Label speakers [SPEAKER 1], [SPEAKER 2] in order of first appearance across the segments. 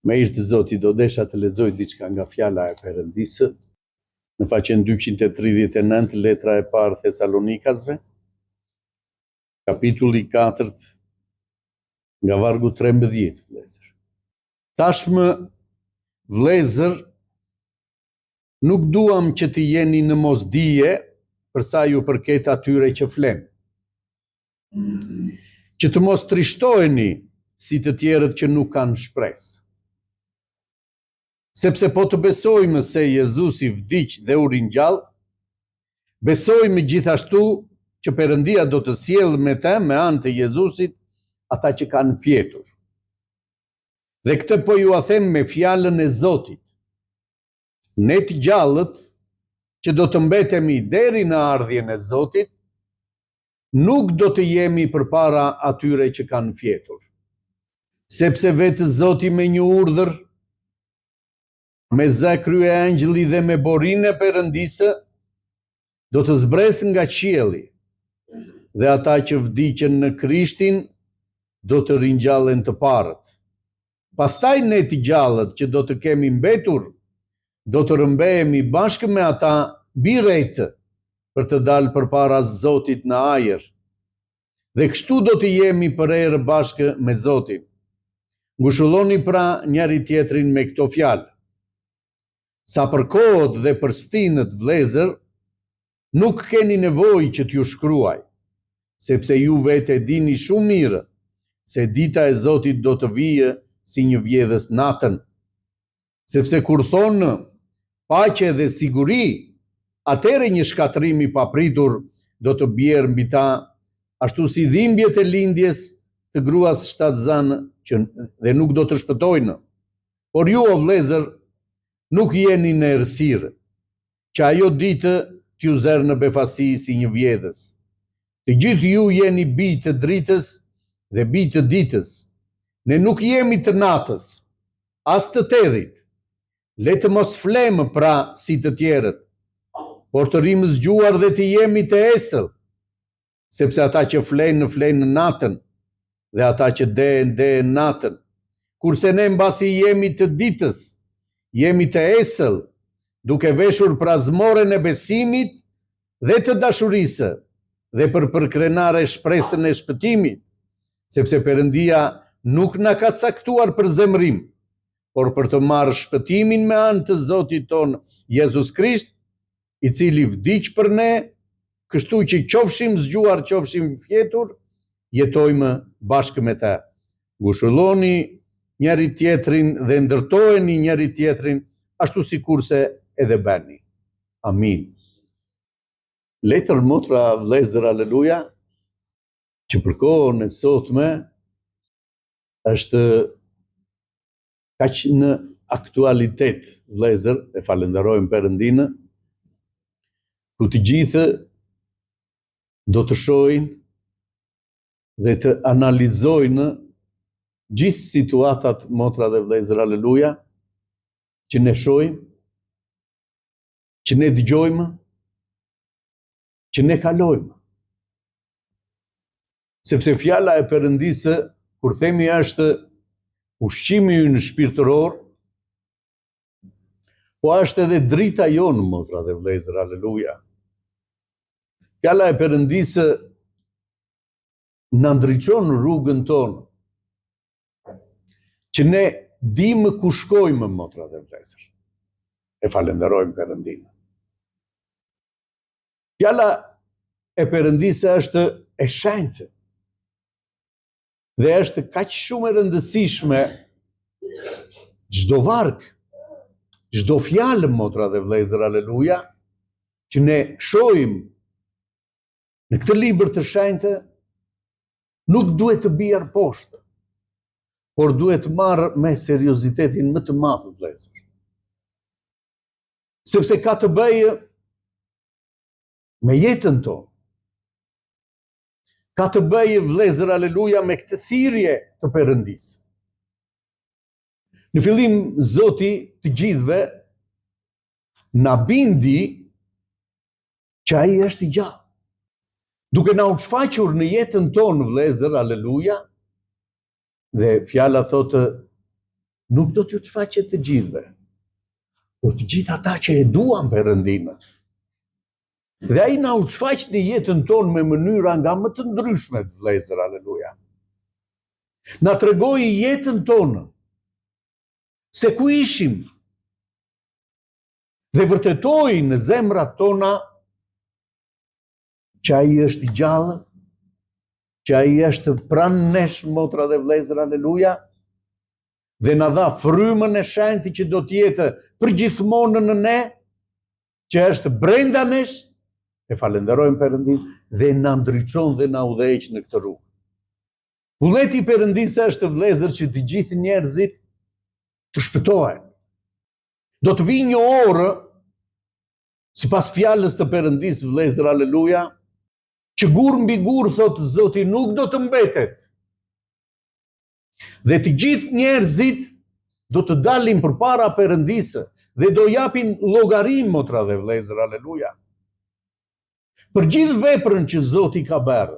[SPEAKER 1] Me ishtë të Zotit, do desha të lexoj diçka nga fjala e Perëndisë, në faqen 239, letra e parë Thesalonikasve, kapitulli 4, nga vargu 13, vëllezër. Tashmë, vëllezër, nuk duam që të jeni në mosdije përsa ju përket atyre që flen. Që të mos trishtoheni si të tjerët që nuk kanë shpresë. Sepse po të besojmë se Jezusi vdiq dhe u ringjall, besojmë gjithashtu që Perëndia do të sjellë me të me anë të Jezusit ata që kanë fjetur. Dhe këtë po ju a them me fjalën e Zotit. Ne të gjallët që do të mbetemi deri në ardhjen e Zotit, nuk do të jemi përpara atyre që kanë fjetur. Sepse vetë Zoti me një urdhër, me zë krye angjëlli dhe me borinë e Perëndisë, do të zbresë nga qielli, dhe ata që vdiqën në Krishtin do të ringjallen të parët. Pastaj ne të gjallët që do të kemi mbetur, do të rëmbehemi bashkë me ata birejtë për të dalë përpara Zotit në ajër. Dhe kështu do të jemi përerë bashkë me Zotin. Ngushëlloni pra njëri tjetrin me këto fjalë. Sa për kohët dhe për stinët, vëllezër, nuk keni nevojë që t'ju shkruaj, sepse ju vetë e dini shumë mirë se dita e Zotit do të vijë si një vjedhës natën. Sepse kur thonë paqe dhe siguri, atëre një shkatrim i papritur do të bjerë mbi ta, ashtu si dhimbjet e lindjes të gruas shtatzanë dhe nuk do të shpëtojnë. Por ju, o vëllezër, nuk jeni në errësirë, që ajo ditë t'ju zerë në befasi si një vjedhës. Të gjithë ju jeni bij të dritës dhe bij të ditës. Ne nuk jemi të natës, as të territ. Le të mos flemë pra si të tjerët, por të rimë zgjuar dhe të jemi të esëll, sepse ata që flenë në natën, dhe ata që dehen natën. Kurse ne mbasi jemi të ditës, jemi të esëll, duke veshur prazmoren e besimit dhe të dashurisë, dhe për përkrenare shpresën e shpëtimit, sepse Perëndia nuk na ka caktuar për zemrim, por për të marrë shpëtimin me anë të Zotit ton Jezus Krisht, i cili vdiq për ne, kështu që qofshim zgjuar, qofshim fjetur, jetojmë bashkë me të. Ngushëlloni njëri tjetrin dhe ndërtojeni njëri tjetrin, ashtu si kurse edhe bëni. Amin. Letër motra, vëllezër, aleluja, që për kohën e sotme është kaq në aktualitet, vëllezër, e falenderojmë Perëndinë, ku të gjithë do të shohin dhe të analizojnë gjithë situatat, motra dhe vëllezër, aleluja, që ne shohim, që ne dëgjojmë, që ne kalojmë. Sepse fjala e Perëndisë, kur themi është ushqimi ynë shpirtëror, po është edhe drita jonë, motra dhe vëllezër, aleluja. Fjala e Perëndisë na ndriçon rrugën tonë, që ne dimë ku shkojmë, motra dhe vëllezër. E falenderojmë Perëndinë. Fjala e Perëndisë është e shenjtë dhe është kaq shumë e rëndësishme çdo varg, çdo fjalë, motra dhe vëllezër, aleluja, që ne shohim në këtë libër të shenjtë, nuk duhet të bjerë poshtë, por duhet marrë me seriozitetin më të madh, vëllezër. Sepse ka të bëjë me jetën tonë. Ka të bëjë, vëllezër, aleluja, me këtë thirrje të Perëndisë. Në fillim, Zoti të gjithëve na bindi që ai është i gjallë. Duke na u shfaqur në jetën tonë, vëllezër, aleluja, dhe fjala thotë nuk do t'ju shfaqet të gjithëve, por të gjithë ata që e duan Perëndinë. Dhe ai na u shfaq në jetën tonë me mënyra nga më të ndryshme, vëllezër, aleluja. Na tregoi jetën tonë, se ku ishim, dhe vërtetoi në zemrat tona që ai është i gjallë, që ai është pranë nesh, motra dhe vëllezër, aleluja, dhe na dha frymën e shenjtë që do të jetë përgjithmonë në ne, që është brenda nesh, e falenderojmë Perëndinë, dhe na ndriçon dhe na udhëheq në këtë rrugë. Vullneti i Perëndisë është, vëllezër, që të gjithë njerëzit të shpëtohen. Do të vijë një orë, sipas fjalës të Perëndisë, vëllezër, aleluja, që gur mbi gur, thotë Zoti, nuk do të mbetet. Dhe të gjithë njerëzit do të dalin përpara Perëndisë dhe do japin llogari, motra dhe vëllezër, aleluja, për gjithë veprën që Zoti ka bërë.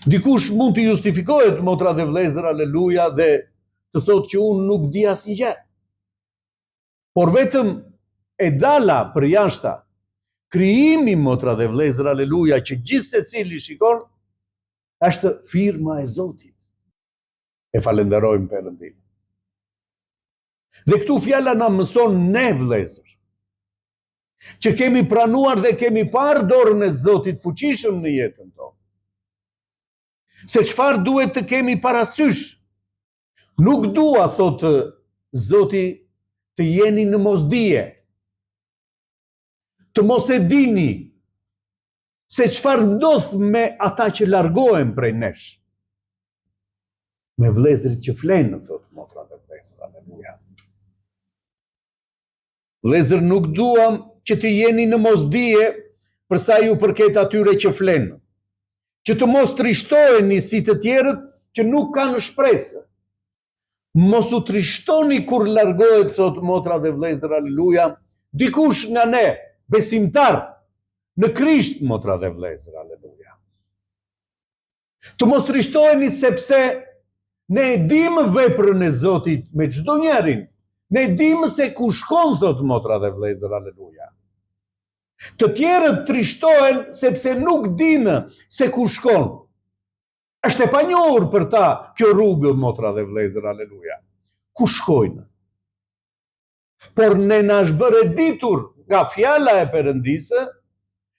[SPEAKER 1] Dikush mund të justifikohet, motra dhe vëllezër, aleluja, dhe të thotë që unë nuk di asgjë. Por vetëm e dala për jashta, krijimi, motra dhe vëllezër, aleluja, që gjithë secili shikon, është firma e Zotit. E falenderojmë Perëndinë. Dhe këtu fjala na mëson ne, vëllezër, që kemi pranuar dhe kemi parë dorën e Zotit fuqishëm në jetën tonë. Se çfarë duhet të kemi parasysh? Nuk dua, thotë Zoti, të jeni në mosdije, të mos e dini se çfarë ndodh me ata që largohen prej nesh. Me vëllezërit që flenë, thotë motra dhe vëllezër, aleluja. Vëllezër, nuk duam që të jeni në mosdije për sa ju përket atyre që flenë, që të mos trishtoheni si të tjerët që nuk kanë shpresë. Mos u trishtoni kur largohet, thotë motra dhe vëllezër, aleluja, dikush nga ne, besimtar në Krisht, motra dhe vëllezër, aleluja. Të mos trishtoheni sepse ne e dimë veprën e Zotit me çdo njerin. Ne dimë se ku shkon, thotë motra dhe vëllezër, aleluja. Të tjerët trishtohen sepse nuk dinë se ku shkon. Është e panjohur për ta kjo rrugë, motra dhe vëllezër, aleluja. Ku shkojnë? Por ne na është bërë ditur nga fjala e Perëndisë,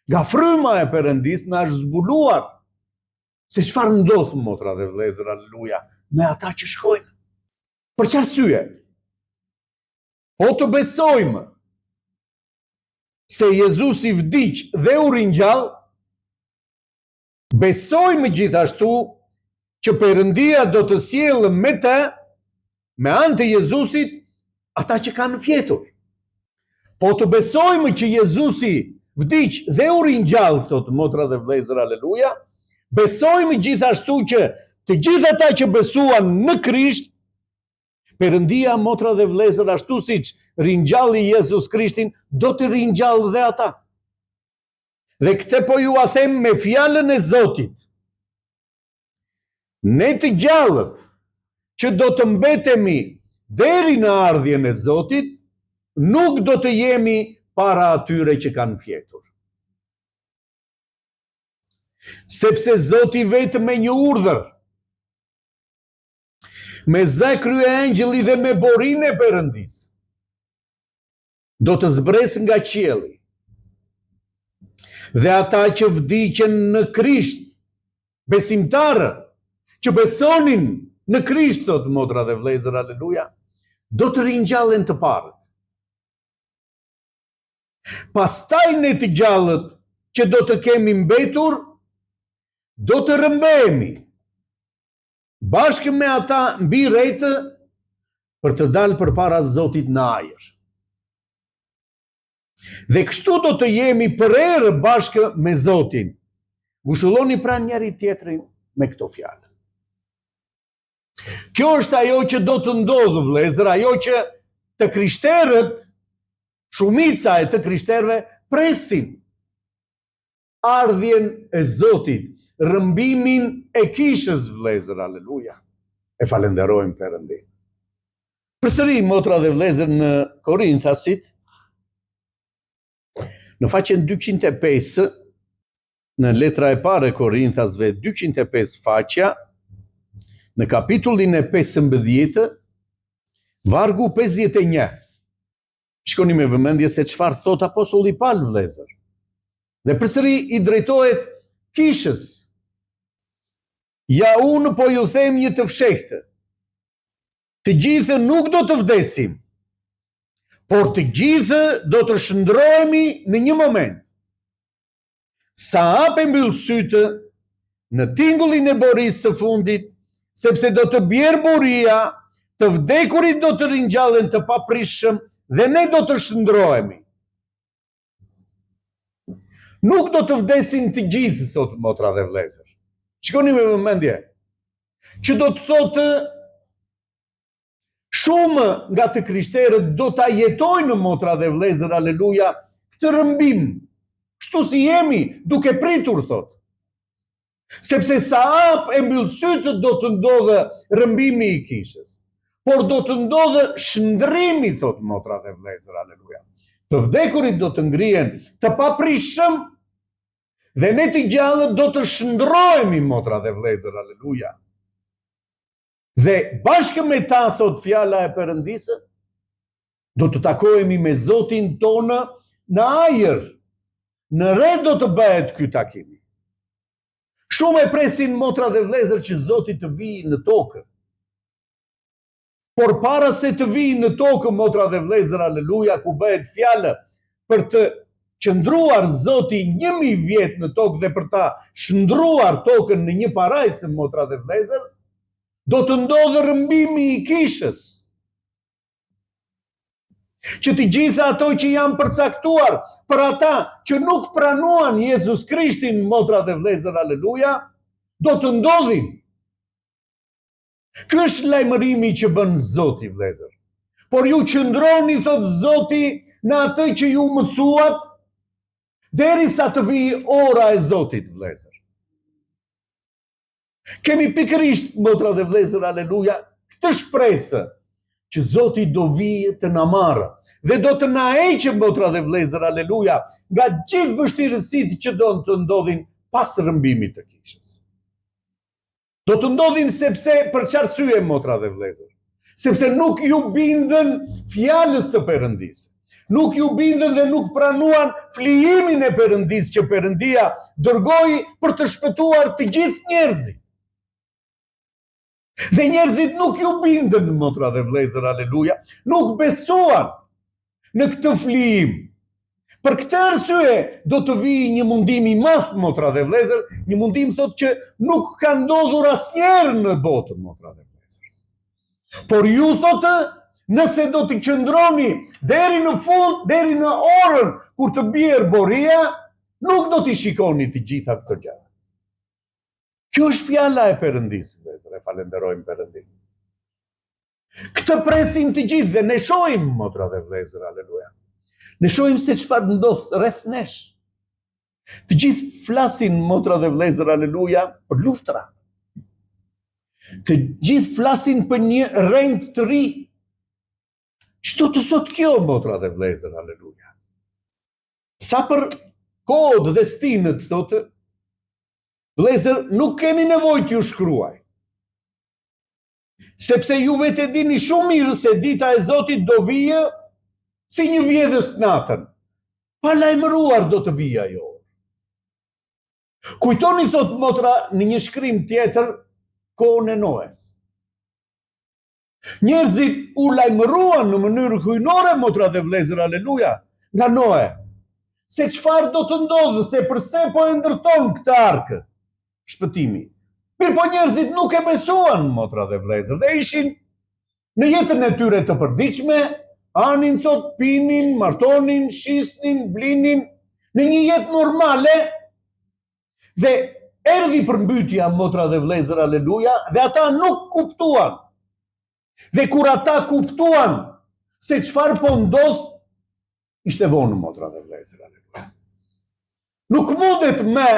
[SPEAKER 1] nga fryma e Perëndisë, na është zbuluar se çfarë ndodh, motra dhe vëllezër, aleluja, me ata që shkojnë. Për çfarë arsye? O të besojmë se Jezusi vdiq dhe u ringjall, besojmë gjithashtu që Perëndia do të sjellë me të, me anë të Jezusit, ata që kanë fjetur. Po të besojmë që Jezusi vdiq dhe u ringjall, thotë motra dhe vëllezër, aleluja, besojmë gjithashtu që të gjithë ata që besuan në Krisht, Perëndia, motra dhe vëllezër, ashtu siç ringjalli Jezus Krishtin, do të ringjallë dhe ata. Dhe këtë po ju a them me fjalën e Zotit. Ne të gjallët që do të mbetemi deri në ardhjen e Zotit, nuk do të jemi para atyre që kanë fjetur. Sepse Zoti vetëm me një urdhër, me zë kryeangjëlli dhe me borinë e Perëndisë, do të zbres nga qielli. Dhe ata që vdiqen në Krisht, besimtarë, që besonin në Krisht, thotë motra dhe vëllezër, aleluja, do të ringjallen të parët. Pastaj ne të gjallët që do të kemi mbetur, do të rëmbehemi bashkë me ata mbi rejtë për të dalë përpara Zotit në ajër. Dhe kështu do të jemi për erë bashkë me Zotin. Ngushëlloni pra njëri tjetrin me këto fjalë. Kjo është ajo që do të ndodhë, vëllezër, ajo që të krishterët, shumica e të krishterëve presin. Ardhjen e Zotit, rëmbimin e kishës, vëllezër, aleluja. E falenderojmë Perëndinë. Përsëri, motra dhe vlezër, në Korinthasit, në faqen 205, në letra e parë e Korinthasve, 205 faqja, në kapitullin e 15, vargu 51. Shkoni me vëmendje se çfarë thot apostulli Paul, vlezër. Dhe përsëri i drejtohet kishës. Ja, unë po ju them një të fshehtë. Të gjithë nuk do të vdesim, por të gjithë do të shndrohemi në një moment. Sa hapë mbyll sytë në tingullin e borisë së fundit, sepse do të bjerë buria, të vdekurit do të ringjallen të paprishëm dhe ne do të shndrohemi. Nuk do të vdesin të gjithë, thot motra dhe vlezër. Shikoni me vëmendje, që do të thotë shumë nga të krishterët do ta jetojnë, motra dhe vlezër, aleluja, këtë rëmbim. Kështu si jemi, duke pritur, thot. Sepse sa hapë e mbyll sytë do të ndodhë rëmbimi i kishës. Por do të ndodhë shndrimi, thot motra dhe vlezër, aleluja. Të vdekurit do të ngrihen të paprishëm dhe ne të gjallët do të shndrohemi, motra dhe vlezër, aleluja. Dhe bashkë me ta, thot fjala e Perëndisë, do të takohemi me Zotin tonë në ajër. Në re do të bëhet ky takim. Shumë e presin, motra dhe vlezër, që Zoti të vijë në tokë. Por para se të vijë në tokë, motra dhe vlezër, aleluja, ku bëhet fjalë për të qëndruar Zoti 1000 vjet në tokë dhe për ta shndruar tokën në një parajsë, motra dhe vlezër, do të ndodhë rëmbimi i kishës. Që të gjitha ato që janë përcaktuar për ata që nuk pranuan Jezus Krishtin, motra dhe vlezër, aleluja, do të ndodhin. Ky është lajmërimi që bën Zoti, vlezër. Por ju qëndroni, thot Zoti, në atë që ju mësuat, derisa të vijë ora e Zotit, vlezër. Kemi pikërisht, motra dhe vlezër, aleluja, këtë shpresë që Zoti do vijë të na marrë dhe do të na heqë, motra dhe vlezër, aleluja, nga gjithë vështirësitë që do të ndodhin pas rëmbimit të kishës. Do të ndodhin sepse për çfarë arsye, motra dhe vlezër? Sepse nuk ju bindën fjalës të Perëndisë. Nuk ju bindën dhe nuk pranuan flijimin e Perëndisë që Perëndia dërgoi për të shpëtuar të gjithë njerëzit. Dhe njerëzit nuk ju bindën, motra dhe vlezër, aleluja, nuk besuan në këtë flijim. Për këtë arsye do të vijë një mundim i madh, motra dhe vlezër, një mundim, thot, që nuk ka ndodhur asnjëherë në botë, motra dhe vlezër. Por ju, thotë, nëse do të qëndroni deri në fund, deri në orën kur të bjerë boria, nuk do t'i shikoni të gjitha këto gjëra. Kjo është fjala e Perëndisë, vlezër, e falenderojmë Perëndin. Këtë presim të gjithë dhe ne shohim, motra dhe vlezër, aleluja. Ne shohim se çfarë ndodh rreth nesh. Të gjithë flasin, motra dhe vlezër, aleluja, për luftra. Të gjithë flasin për një rend të ri. Ç'do të thotë kjo, motra dhe vlezër, aleluja? Sa për kod dhe stinët, thotë, vlezër, nuk keni nevojë t'ju shkruaj. Sepse ju vetë dini shumë mirë se dita e Zotit do vijë si një vjedhës natën. Pa lajmëruar do të vijë ajo. Kujtoni, thot motra, në një shkrim tjetër, kohën e Noes. Njerëzit u lajmëruan në mënyrë hyjnore, motra dhe vlezër, aleluja, nga Noe. Se çfarë do të ndodhë, se përse po e ndërton këtë arkë shpëtimi. Mirë, po njerëzit nuk e besuan, motra dhe vlezër, dhe ishin në jetën e tyre të përditshme, anin, thot, pinin, martonin, shisnin, blinin, në një jetë normale, dhe erdhi përmbytja, motra dhe vlezër, aleluja, dhe ata nuk kuptuan. Dhe kur ata kuptuan se çfarë po ndodh, ishte vonë, motra dhe vlezër, aleluja. Nuk mundet me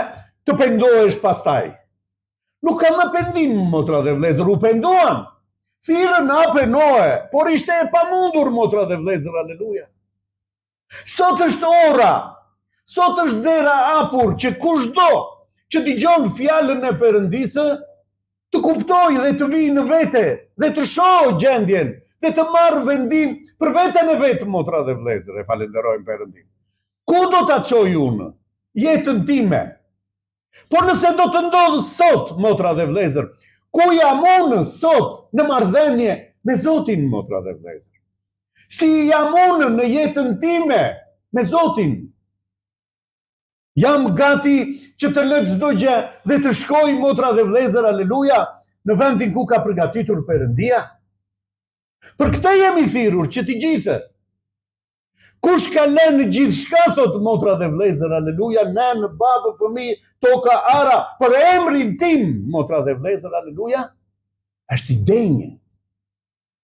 [SPEAKER 1] të pendohesh pastaj. Nuk ka më pendim, motra dhe vlezër, u penduan. Thirrën hape Noe, por ishte e pamundur, motra dhe vëllezër, aleluja. Sot është ora, sot është dera hapur që kushdo që dëgjon fjalën e Perëndisë të kuptojë dhe të vijë në vete dhe të shohë gjendjen dhe të marrë vendim për veten e vet, motra dhe vëllezër, e falenderojmë Perëndin. Ku do ta çoj unë jetën time? Por nëse do të ndodhë sot, motra dhe vëllezër, ku jam unë sot në marrëdhënie me Zotin, motra dhe vëllezër? Si jam unë në jetën time me Zotin? Jam gati që të lë çdo gjë dhe të shkoj, motra dhe vëllezër, aleluja, në vendin ku ka përgatitur Perëndia? Për këtë jemi thirrur që të gjithë. Kush ka lënë gjithçka, thot motra dhe vëllezër, aleluja, nën, babë, fëmijë, toka, ara, për emrin tim, motra dhe vëllezër, aleluja, është i denjë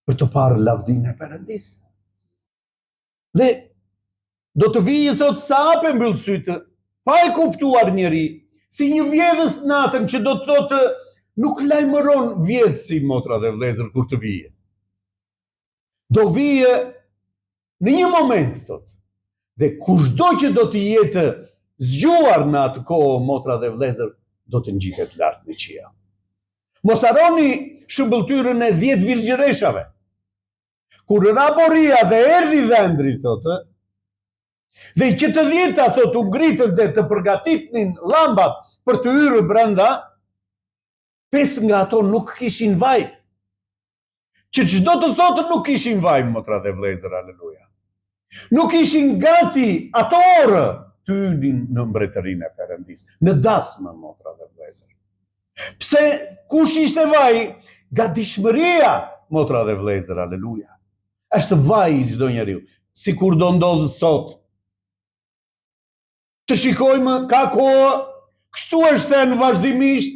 [SPEAKER 1] për të parë lavdinë e Perëndisë. Dhe do të vijë, thot, sa hape mbyll sytë, pa e kuptuar njeri, si një vjedhës natën që do të thotë nuk lajmëron vjedhësi, motra dhe vëllezër, kur të vijë. Do vijë në një moment, thot, dhe kushdo që do të jetë zgjuar në atë kohë, motra dhe vëllezër, do të ngjitet lart në qiell. Mos harroni shëmbëltyrën e 10 virgjëreshave. Kur ra boria dhe erdhi dhëndri, thotë, dhe që të 10-ta, thotë, u ngritën dhe të përgatitnin llambat për të hyrë brenda, 5 nga ato nuk kishin vaj. Që çdo të thotë nuk kishin vaj, motra dhe vëllezër, aleluja. Nuk ishin gati ato orë të hynin në mbretërinë e Perëndisë, në dasmë, motra dhe vëllezër. Pse kush ishte vaj? Gatishmëria, motra dhe vëllezër, aleluja. Është vaj i çdo njeriu, sikur do ndodhë sot. Të shikojmë, ka kohë, kështu është thënë vazhdimisht,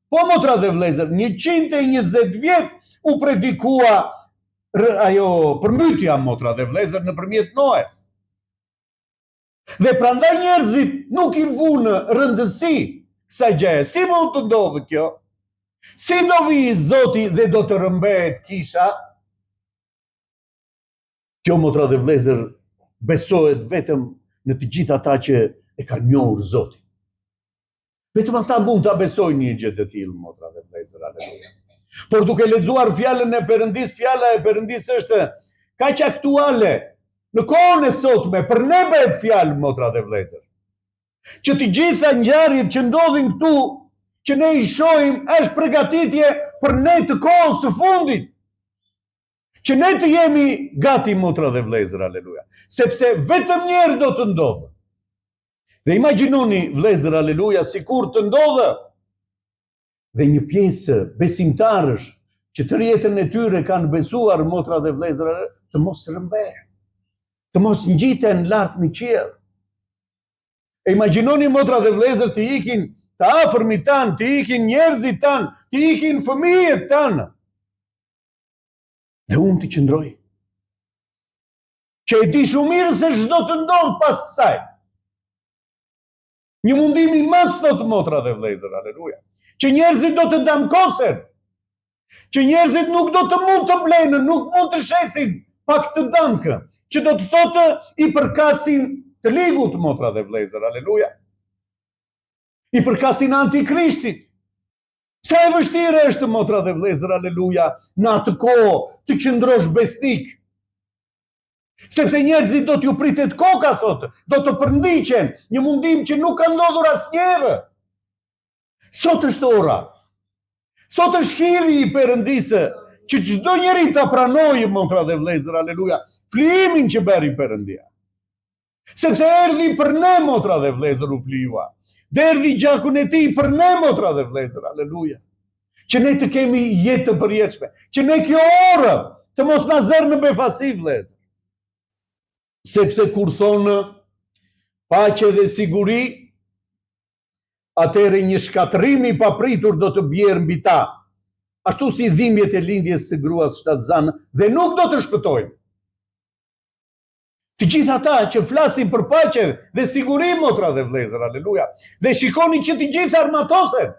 [SPEAKER 1] po motra dhe vëllezër, 120 vjet u predikua ajo përmbytja, motra dhe vëllezër, nëpërmjet Noes. Dhe prandaj njerëzit nuk i vunë rëndësi kësaj gjëje. Si mund të ndodhë kjo? Si do vijë Zoti dhe do të rrëmbehet kisha? Kjo, motra dhe vëllezër, besohet vetëm në të gjithë ata që e kanë njohur Zotin. Vetëm ata mund ta besojnë një gjë të tillë, motra dhe vëllezër, aleluja. Por duke lexuar fjalën e Perëndisë, fjala e Perëndisë është kaq aktuale në kohën e sotme, për ne bëhet fjalë, motra dhe vëllezër, që të gjitha ngjarjet që ndodhin këtu, që ne i shohim, është përgatitje për ne të kohës së fundit. Që ne të jemi gati, motra dhe vëllezër, aleluja. Sepse vetëm një herë do të ndodhë. Dhe imagjinoni, vëllezër, aleluja, sikur të ndodhë dhe një pjesë besimtarësh që të jetën e tyre kanë besuar, motra dhe vëllezër, të mos rrëmbehen, të mos ngjiten lart në qiell. E imagjinoni, motra dhe vëllezër, të ikin të afërmit tanë, të ikin njerëzit tanë, të ikin fëmijët tanë. Dhe unë të qëndroj, që e di shumë mirë se çdo të ndodhë pas kësaj. Një mundim i madh, thot motra dhe vëllezër, aleluja, që njerëzit do të damkosen, që njerëzit nuk do të mund të blenën, nuk mund të shesin pak të damkë, që do të thotë i përkasin të ligut, motra dhe vëllezër, aleluja, i përkasin antikrishtit. Sa e vështirë është, motra dhe vëllezër, aleluja, në atë kohë të qëndrosh besnik. Sepse njerëzit do t'ju pritet koka, thotë, do të përndiqen, një mundim që nuk ka ndodhur asnjëherë. Sot është ora. Sot është hiri i Perëndisë, që çdo njeri ta pranojë, motra dhe vëllezër, aleluja, flijimin që bëri Perëndia. Sepse erdhi për ne, motra dhe vëllezër, u flijua. Dhe erdhi gjakun e tij për ne, motra dhe vëllezër, aleluja. Që ne të kemi jetë të përjetshme, që ne kjo orë të mos na zërë në befasi, vëllezër. Sepse kur thonë paqe dhe siguri, atëherë një shkatërrim i papritur do të bjerë mbi ta, ashtu si dhimbjet e lindjes së gruas shtatzanë, dhe nuk do të shpëtojnë. Të gjithë ata që flasin për paqe dhe siguri, motra dhe vëllezër, aleluja, dhe shikoni që të gjithë armatosen.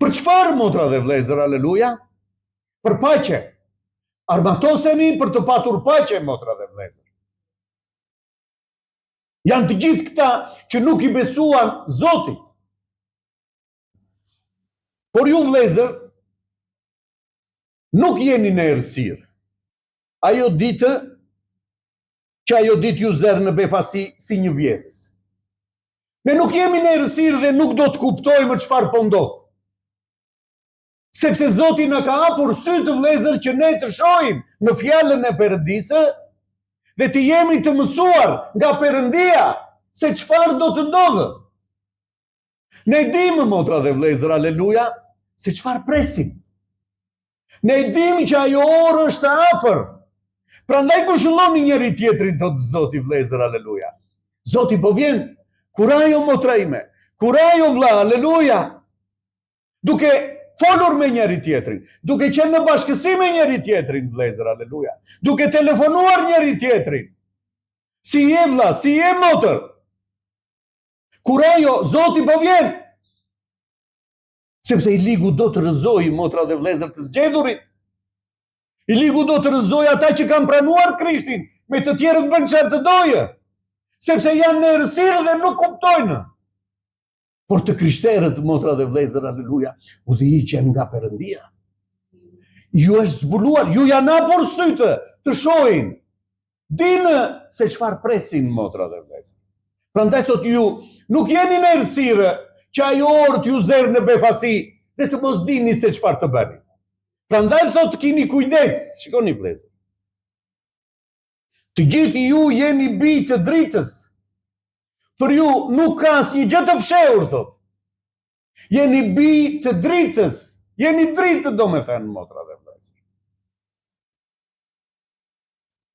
[SPEAKER 1] Për çfarë, motra dhe vëllezër, aleluja? për paqe. Armatosemi për të patur paqe, motra dhe vëllezër. Janë të gjithë këta që nuk i besuan Zotit. Por ju vëllezër, nuk jeni në errësirë. Ajo ditë ju zerë në befasi si një vjetës. Ne nuk jemi në errësirë dhe nuk do të kuptojmë çfarë po ndodh. Sepse Zoti na ka hapur sy të vëllezër që ne të shohim në fjalën e Perëndisë dhe të jemi të mësuar nga Perëndia se çfarë do të ndodhë. Ne dimë, motra dhe vëllezër, aleluja, se çfarë presim. Ne dimë që ajo orë është afër. Prandaj ngushëlloni njëri tjetrin, thotë Zoti, vëllezër, aleluja. Zoti po vjen. Kur ajo, motra ime, kur ajo vëlla, aleluja, duke folur me njëri tjetrin, duke qenë në bashkësi me njëri tjetrin, vëllezër, aleluja, duke telefonuar njëri tjetrin. Si je vëlla, si je motër? Kur ajo, Zoti po vjen. Sepse i ligu do të rëzoj, motra dhe vëllezër, të zgjedhurit. I ligu do të rëzoj ata që kanë pranuar Krishtin, me të tjerët bën çfarë të dojë. Sepse janë në errësirë dhe nuk kuptojnë. Por të krishterët, motra dhe vëllezër, aleluja, udhëhiqen nga Perëndia. Ju është zbuluar, ju janë hapur sytë të shohin. Dinë se çfarë presin, motra dhe vëllezër. Prandaj thotë ju, nuk jeni në errësirë që ajo orë t'ju zerë në befasi dhe të mos dini se çfarë të bëni. Prandaj thotë keni kujdes, shikoni vëllezër. Të gjithë ju jeni bij të dritës. Për ju nuk ka asnjë gjë të fshehur, thotë. Jeni bij të dritës. Jeni dritë, domethënë, motra dhe vëllezër.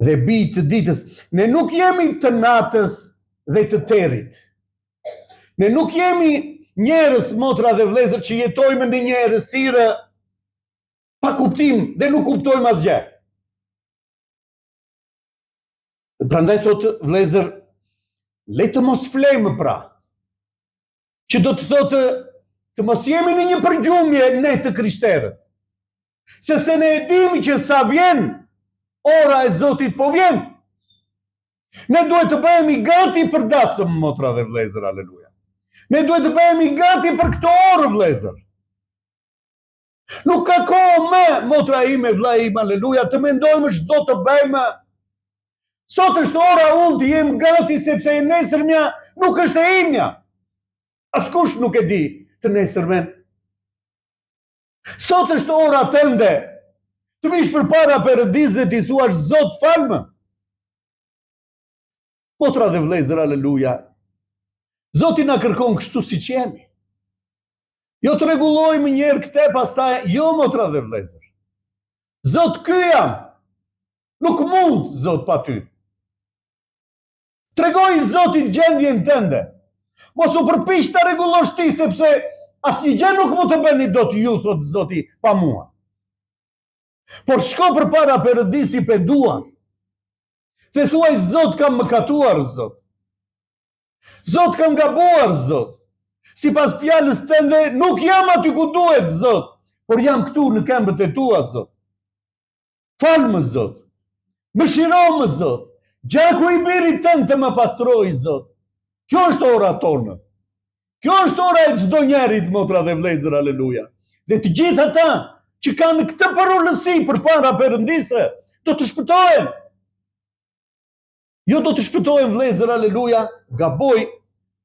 [SPEAKER 1] Dhe bij të ditës. Ne nuk jemi të natës dhe të terit. Ne nuk jemi njerëz, motra dhe vëllezër, që jetojmë në një errësirë pa kuptim dhe nuk kuptojmë asgjë. Prandaj thotë vëllezër, le të mos flemë pra, që do të thotë të mos jemi në një përgjumje ne të krishterët. Sepse ne e dimi që sa vjen, ora e Zotit po vjen. Ne duhet të bëhemi gati për dasëm, motra dhe vëllezër, aleluja. Ne duhet të bëhemi gati për këto orë, vëllezër. Nuk ka kohë më, motra ime, vëlla im, aleluja, të mendojmë çdo të bëjmë. Sot është ora unë të jem gati sepse e nesërmja nuk është e imja. Askush nuk e di të nesërmen. Sot është ora tënde të vish përpara Perëndisë dhe t'i thuash Zot falmë. Motra dhe vëllezër, aleluja. Zoti na kërkon kështu siç jemi. Jo të rregullojmë një herë këtë pastaj, jo motra dhe vëllezër. Zot ky jam. Nuk mund Zot pa ty. Tregoj Zotit gjendjen tënde. Mos u përpiq ta rregullosh ti sepse asnjë gjë nuk mund të bëni dot ju, thot Zoti, pa mua. Por shko përpara Perëndisë i penduar. Dhe thuaj Zot kam mëkatuar, Zot. Zot kam gabuar, Zot. Sipas fjalës tënde nuk jam aty ku duhet, Zot, por jam këtu në këmbët e tua, Zot. Falë-më, Zot. Mëshiro-më, Zot. Gjaku i birit tënd të më pastroj, Zot. Kjo është ora tonë. Kjo është ora e çdo njerit, motra dhe vëllezër, aleluja. Dhe të gjithë ata që kanë këtë përullësi përpara Perëndisë, do të shpëtohen. Jo do të shpëtohen, vëllezër, aleluja, gaboj,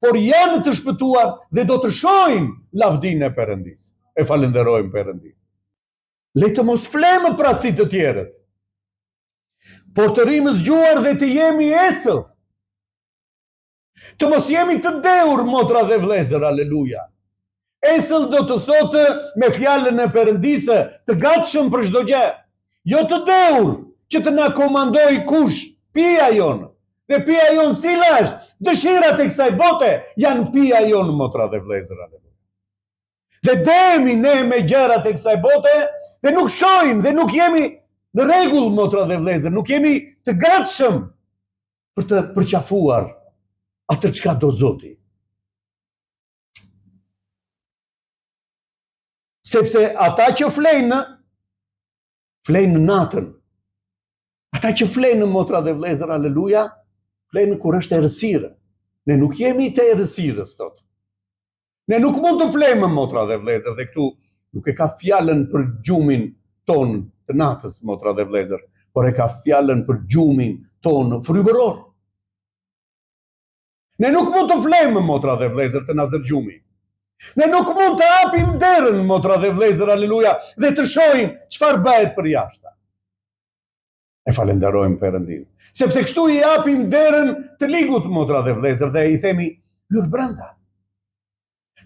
[SPEAKER 1] por janë të shpëtuar dhe do të shohin lavdinë e Perëndisë. E falenderojmë Perëndin. Le të mos flemë pra si të tjerët, por të rrimë zgjuar dhe të jemi esër. Të mos jemi të dehur, motra dhe vëllezër, aleluja. Esër do të thotë me fjalën e Perëndisë, të gatshëm për çdo gjë. Jo të dehur, që të na komandoj kush, pija jonë. Dhe pija jonë cila është? Dëshirat e kësaj bote janë pija jonë, motra dhe vëllezër, aleluja. Dhe dehemi ne me gjërat e kësaj bote dhe nuk shohim dhe nuk jemi në rregull, motra dhe vëllezër, nuk jemi të gatshëm për të përqafuar atë çka do Zoti. Sepse ata që flenë Flenë natën. Ata që flenë, motra dhe vlezër, aleluja, flenë kur është errësirë. Ne nuk jemi të errësirës, thot. Ne nuk mund të flemë, motra dhe vlezër, dhe këtu nuk e ka fjalën për gjumin tonë të natës, motra dhe vlezër, por e ka fjalën për gjumin tonë frymëror. Ne nuk mund të flemë, motra dhe vlezër, të na zërgjumi. Ne nuk mund të hapim derën, motra dhe vlezër, aleluja, dhe të shohim çfarë bëhet për jashtë. E falenderojmë Perëndin. Sepse kështu i hapim derën të ligut, motra dhe vlezër, dhe i themi, hyrë brenda.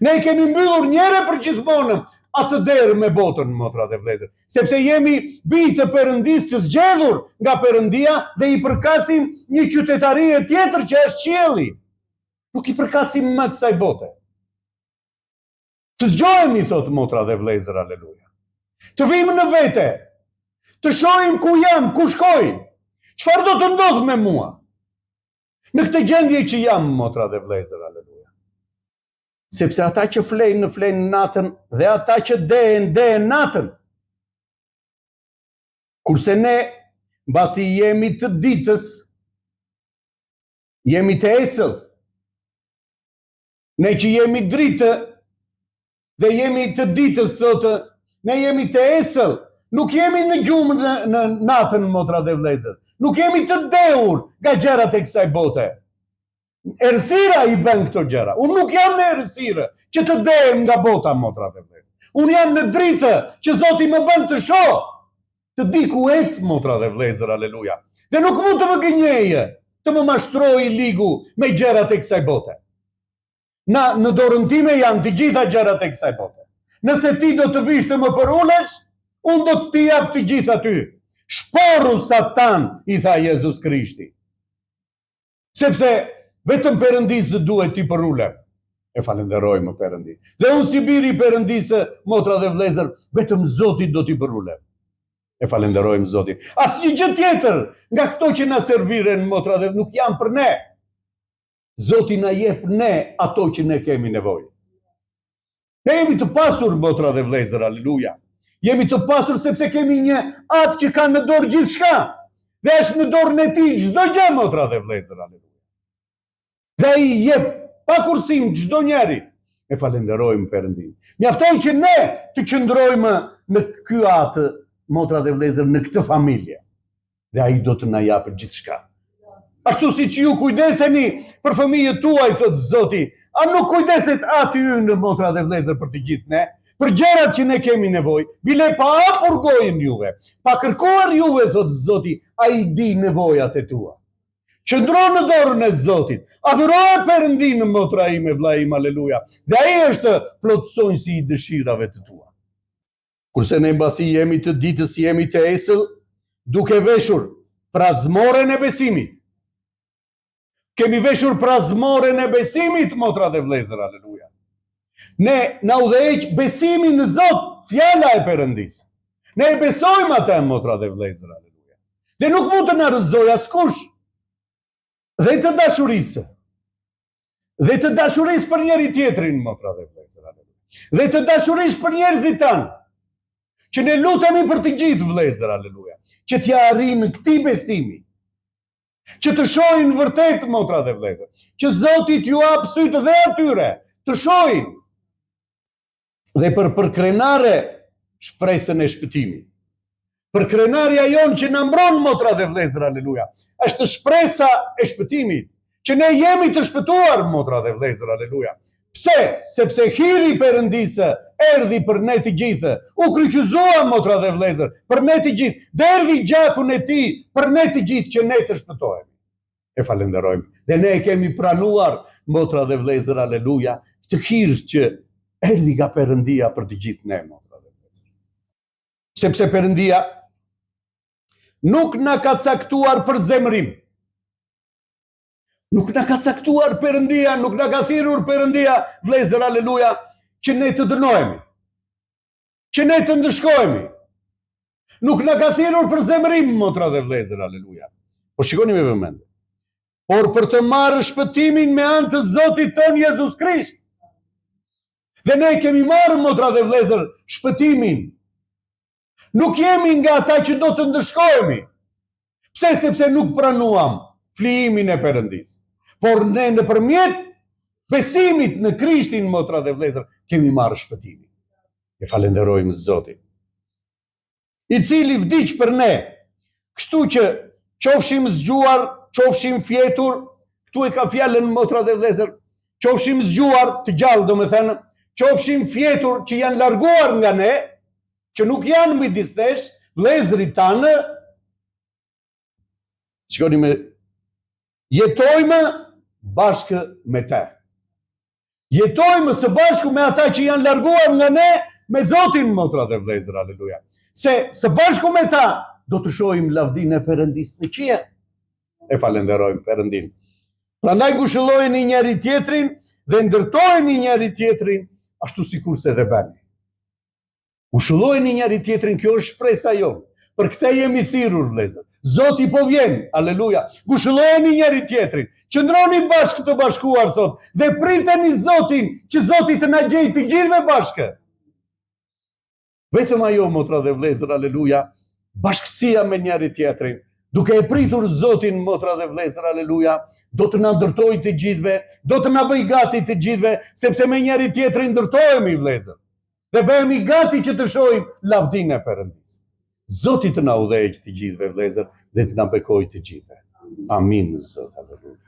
[SPEAKER 1] Ne kemi mbyllur njëre për gjithmonë atë derë me botën, motra dhe vlezër. Sepse jemi bijtë të Perëndis të zgjedhur nga Perëndia dhe i përkasim një qytetarie tjetër që është qielli. Nuk i përkasim më kësaj bote. Të zgjohemi, thot motra dhe vlezër, aleluja. Të vim në vete, të shohim ku jam, ku shkoj, çfarë do të ndodh me mua. Në këtë gjendje që jam, motra dhe vlezër, aleluja. Sepse ata që flenë natën dhe ata që dehen natën. Kurse ne, mbasi jemi të ditës, jemi të esëll. Ne që jemi dritë dhe jemi të ditës, thotë, ne jemi të esëll. Nuk jemi në gjumë në natën, motra dhe vlezër. Nuk jemi të dehur nga gjërat e kësaj bote. Errësira i bën këto gjëra. Unë nuk jam në errësirë që të dehem nga bota, motra dhe vlezër. Unë jam në dritë që Zoti më bën të shoh, të di ku ec, motra dhe vlezër, aleluja. Dhe nuk mund të më gënjeje, të më mashtrojë ligu me gjërat e kësaj bote. Në dorën time janë të gjitha gjërat e kësaj bote. Nëse ti do të vish të më përulesh, unë do të t'i jap të gjitha ty. Shporu Satan, i tha Jezus Krishti. Sepse vetëm Perëndisë duhet t'i përulem. E falenderojmë Perëndin. Dhe unë si biri i Perëndisë, motra dhe vlezër, vetëm Zoti do t'i përulem. E falenderojmë Zotin. Asnjë gjë tjetër nga këto që na serviren, motra dhe nuk janë për ne. Zoti na jep ne ato që ne kemi nevojë. Ne jemi të pasur, motra dhe vlezër, aleluja. Jemi të pasur sepse kemi një atë që ka në dorë gjithçka. Dhe është në dorën e tij çdo gjë, motra dhe vlezër, aleluja. Dhe ai jep pa kursim çdo njeri. E falenderojmë Perëndin. Mjaftoi që ne të qëndrojmë në ky atë, motra dhe vlezër, në këtë familje. Dhe ai do të na japë gjithçka. Ashtu si që ju kujdeseni për fëmijët tuaj, thot Zoti, a nuk kujdeset aty ynë, motra dhe vlezër, për të gjithë ne? Për gjërat që ne kemi nevojë, bile pa hapur gojën juve, pa kërkuar juve, thot Zoti, ai di nevojat e tua. Qëndro në dorën e Zotit, adhuroje Perëndin, motra ime, vlla im, aleluja, dhe ai është plotësonjësi i dëshirave të tua. Kurse ne mbasi jemi të ditës, jemi të esëll, duke veshur prazmoren e besimit. Kemi veshur prazmoren e besimit, motra dhe vlezër, aleluja. Ne na udhëheq besimi në Zot, fjala e Perëndis. Ne e besojmë atë, motra dhe vlezër, aleluja. Dhe nuk mund të na rrëzojë askush. Dhe të dashurisë. Dhe të dashurisë për njëri tjetrin, motra dhe vlezër, aleluja. Dhe të dashurisë për njerëzit tanë. Që ne lutemi për të gjithë, vlezër, aleluja. Që t'ja arrijnë këtij besimi. Që të shohin vërtet, motra dhe vlezër. Që Zoti t'ju hap sytë dhe atyre, të shohin. Dhe për krenare shpresën e shpëtimit. Për krenarja jonë që në mbron, motra dhe vlezër, aleluja. Është shpresa e shpëtimit. Që ne jemi të shpëtuar, motra dhe vlezër, aleluja. Pse? Sepse hiri i Perëndisë erdhi për ne të gjithë. U kryqëzua, motra dhe vlezër, për ne të gjithë. Dhe erdhi gjakun e tij për ne të gjithë që ne të shpëtohemi. E falenderojmë. Dhe ne e kemi pranuar, motra dhe vlezër, aleluja, të hir që erdhi nga Perëndia për të gjithë ne, motra dhe vlezër. Sepse Perëndia nuk na ka caktuar për zemrim. Nuk na ka caktuar Perëndia, nuk na ka thirrur Perëndia, vlezër, aleluja, që ne të dënohemi. Që ne të ndëshkohemi. Nuk na ka thirrur për zemrim, motra dhe vlezër, aleluja. Po shikoni me vëmendje. Por për të marrë shpëtimin me anë të Zotit ton Jezus Krisht. Dhe ne kemi marrë, motra dhe vlezër, shpëtimin. Nuk jemi nga ata që do të ndëshkohemi. Pse? Sepse nuk pranuam flijimin e Perëndis. Por ne nëpërmjet besimit në Krishtin, motra dhe vëllezër, kemi marrë shpëtimin. E falenderojmë Zotin, i cili vdiq për ne. Kështu që qofshim zgjuar, qofshim fjetur, këtu e ka fjalën motra dhe vëllezër, qofshim zgjuar të gjallë, domethënë, qofshim fjetur që janë larguar nga ne, që nuk janë midis nesh, vëllezërit tanë, shikoni me jetojmë bashkë me te. Jetojmë së bashku me ata që janë larguar nga ne, me Zotin, motra dhe vëllezër, aleluja. Se së bashku me ta do të shohim lavdinë e Perëndis në qiell. E falenderojmë Perëndin. Prandaj ngushëllojeni njëri tjetrin dhe ndërtojeni njëri tjetrin ashtu sikurse dhe bëni. Ngushëllojeni njëri tjetrin, kjo është shpresa jonë. Për këtë jemi thirrur, vëllezër. Zoti po vjen, aleluja. Ngushëllojeni njëri tjetrin, qëndroni bashkë të bashkuar, thot, dhe priteni Zotin, që Zoti të na gjejë të gjithëve bashkë. Vetëm ajo, motra dhe vëllezër, aleluja, bashkësia me njëri tjetrin, duke e pritur Zotin, motra dhe vëllezër, aleluja, do të na ndërtojë të gjithëve, do të na bëjë gati të gjithëve, sepse me njëri tjetrin ndërtohemi, vëllezër, dhe bëhemi gati që të shohim lavdinë e Perëndis. Zoti të na udhëheqë të gjithëve, vëllezër, dhe të na bekojë të gjithëve. Amin, Zot, aleluja.